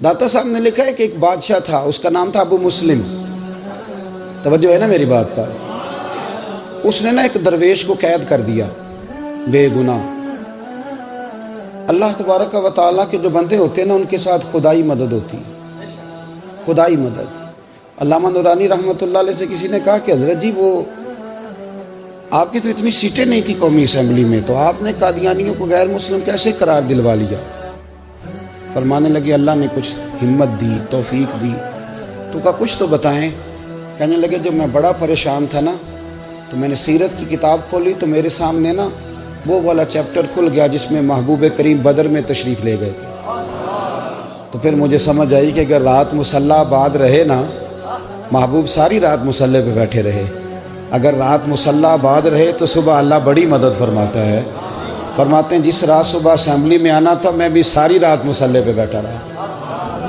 दाता साहब ने लिखा है कि एक बादशाह था, उसका नाम था अबू मुस्लिम। तवज्जो है ना मेरी बात पर। उसने ना एक दरवेश को कैद कर दिया बेगुनाह। अल्लाह तबारक व तआला के जो बंदे होते हैं ना, उनके साथ खुदाई मदद होती है, खुदाई मदद। अल्लामा नूरानी रहमतुल्लाह अलैह से किसी ने कहा कि हज़रत जी वो आपकी तो इतनी सीटें नहीं थी कौमी असम्बली में, तो आपने कादियानियों को गैर मुस्लिम कैसे करार दिलवा लिया? फरमाने लगे अल्लाह ने कुछ हिम्मत दी, तौफीक दी। तो का कुछ तो बताएं। कहने लगे जब मैं बड़ा परेशान था ना, तो मैंने सीरत की किताब खोली तो मेरे सामने ना वो वाला चैप्टर खुल गया जिसमें महबूब करीम बदर में तशरीफ़ ले गए थे। तो फिर मुझे समझ आई कि अगर रात मुसल्ला आबाद रहे ना, महबूब सारी रात मुसल्ले पे बैठे रहे। अगर रात मुसल्ला आबाद रहे तो सुबह अल्लाह बड़ी मदद फरमाता है। फरमाते हैं जिस रात सुबह असेंबली में आना था, मैं भी सारी रात मुसल्ले पे बैठा रहा,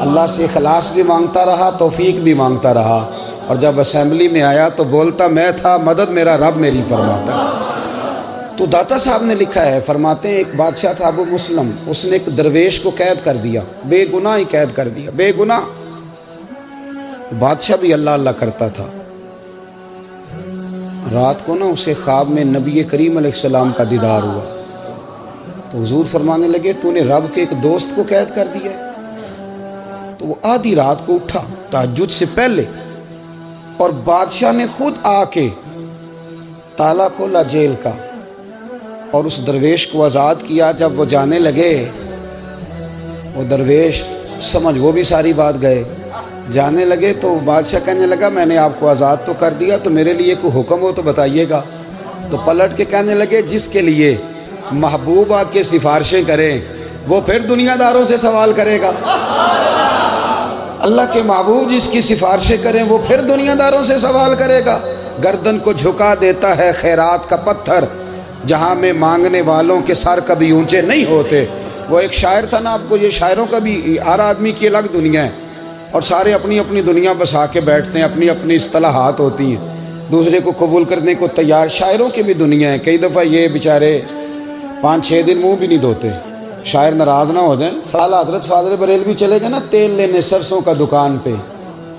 अल्लाह से इखलास भी मांगता रहा, तौफीक भी मांगता रहा। और जब असेंबली में आया तो बोलता मैं था, मदद मेरा रब मेरी फरमाता। तो दाता साहब ने लिखा है, फरमाते हैं एक बादशाह था अबू मुस्लिम, उसने एक दरवेश को कैद कर दिया, बेगुनाह ही कैद कर दिया, बेगुनाह। बादशाह भी अल्लाह अल्लाह करता था। रात को ना उसे ख्वाब में नबी करीम अलैहिस्सलाम का दीदार हुआ। तो हुजूर फरमाने लगे तूने रब के एक दोस्त को कैद कर दिया है। तो वो आधी रात को उठा तहज्जुद से पहले, और बादशाह ने खुद आके ताला खोला जेल का और उस दरवेश को आज़ाद किया। जब वो जाने लगे, वो दरवेश समझ वो भी सारी बात गए, जाने लगे तो बादशाह कहने लगा मैंने आपको आज़ाद तो कर दिया, तो मेरे लिए कोई हुक्म हो तो बताइएगा। तो पलट के कहने लगे जिसके लिए महबूब आके सिफारिशें करें वो फिर दुनियादारों से सवाल करेगा। अल्लाह के महबूब जिसकी सिफारिशें करें वो फिर दुनियादारों से सवाल करेगा। गर्दन को झुका देता है खैरात का पत्थर, जहाँ में मांगने वालों के सर कभी ऊंचे नहीं होते। वो एक शायर था ना, आपको ये शायरों का भी हर आदमी की अलग दुनिया है और सारे अपनी अपनी दुनिया बसा के बैठते हैं, अपनी अपनी इस्तिलाहात होती हैं, दूसरे को कबूल करने को तैयार। शायरों की भी दुनिया है। कई दफ़ा ये बेचारे 5-6 दिन मुंह भी नहीं धोते, शायर नाराज़ ना हो जाएं। आला हज़रत फादर बरेलवी चले गए ना तेल लेने सरसों का दुकान पे,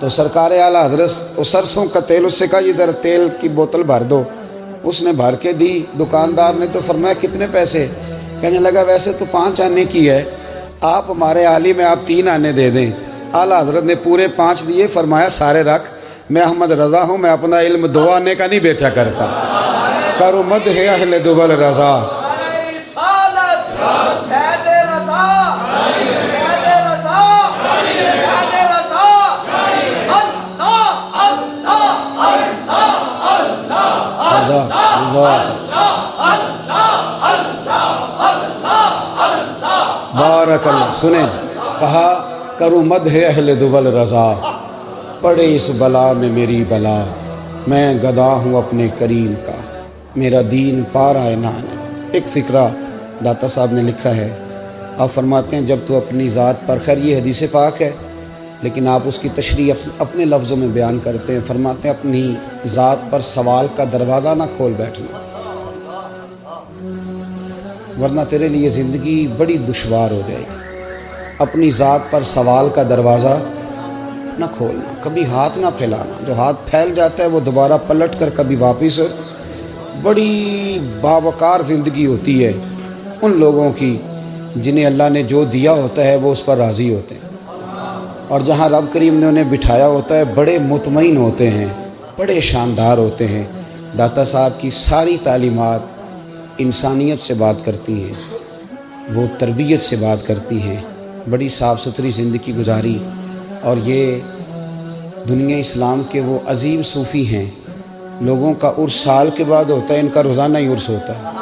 तो सरकार आला हज़रत वो सरसों का तेल, उससे कहा इधर तेल की बोतल भर दो। उसने भर के दी, दुकानदार ने तो फरमाया कितने पैसे? कहने लगा वैसे तो 5 आने की है, आप हमारे आली में आप 3 आने दे दें। आला हज़रत ने पूरे 5 दिए, फरमाया सारे रख, मैं अहमद रज़ा हूँ, मैं अपना इल्म 2 आने का नहीं बेचा करता। करो मद है अहले दुबल रज़ा। बारक अल्लाह। सुने, कहा करूँ मद है अहले दुबल रज़ा, पड़े इस बला में मेरी बला, मैं गदा हूँ अपने करीम का, मेरा दीन पारा है नान। एक फ़िक्रा दाता साहब ने लिखा है। आप फरमाते हैं जब तो अपनी ज़ात पर, खैर ये हदीस पाक है लेकिन आप उसकी तशरीह अपने लफ्ज़ों में बयान करते हैं। फरमाते हैं अपनी ज़ात पर सवाल का दरवाज़ा ना खोल बैठना, वरना तेरे लिए ज़िंदगी बड़ी दुश्वार हो जाएगी। अपनी ज़ात पर सवाल का दरवाज़ा ना खोलना, कभी हाथ ना फैलाना। जो हाथ फैल जाता है वो दोबारा पलट कर कभी वापस। बड़ी बावकार ज़िंदगी होती है उन लोगों की जिन्हें अल्लाह ने जो दिया होता है वो उस पर राज़ी होते हैं, और जहाँ रब करीम ने उन्हें बिठाया होता है बड़े मुतमईन होते हैं, बड़े शानदार होते हैं। दाता साहब की सारी तालीमात इंसानियत से बात करती हैं, वो तरबियत से बात करती हैं, बड़ी साफ़ सुथरी ज़िंदगी गुजारी। और ये दुनिया इस्लाम के वो अजीम सूफ़ी हैं। लोगों का उर्स साल के बाद होता है, इनका रोज़ाना ही उर्स होता है,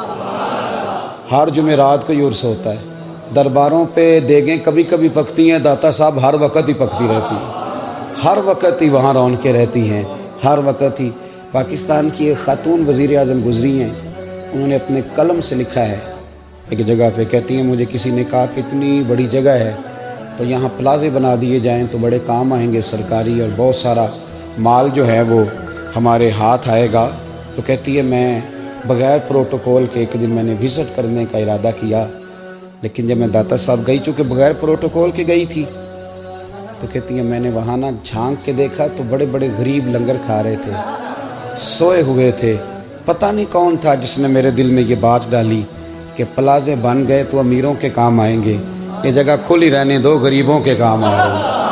हर जुमेरात को ही उर्स होता है। दरबारों पे देगें कभी कभी पकती हैं, दाता साहब हर वक्त ही पकती रहती हैं, हर वक्त ही वहाँ रौनकें रहती हैं, हर वक्त ही। पाकिस्तान की एक ख़ातून वज़ीर आज़म गुज़री हैं, उन्होंने अपने कलम से लिखा है एक जगह पे, कहती हैं मुझे किसी ने कहा कि इतनी बड़ी जगह है तो यहाँ प्लाजे बना दिए जाएं तो बड़े काम आएंगे सरकारी, और बहुत सारा माल जो है वो हमारे हाथ आएगा। तो कहती है मैं बग़ैर प्रोटोकॉल के एक दिन मैंने विज़िट करने का इरादा किया, लेकिन जब मैं दाता साहब गई, चूँकि बग़ैर प्रोटोकॉल के गई थी, تو کہتی ہیں میں نے وہاں نہ جھانک کے دیکھا تو بڑے بڑے غریب لنگر کھا رہے تھے، سوئے ہوئے تھے۔ پتہ نہیں کون تھا جس نے میرے دل میں یہ بات ڈالی کہ پلازے بن گئے تو امیروں کے کام آئیں گے، یہ جگہ کھلی رہنے دو، غریبوں کے کام آ رہے ہیں۔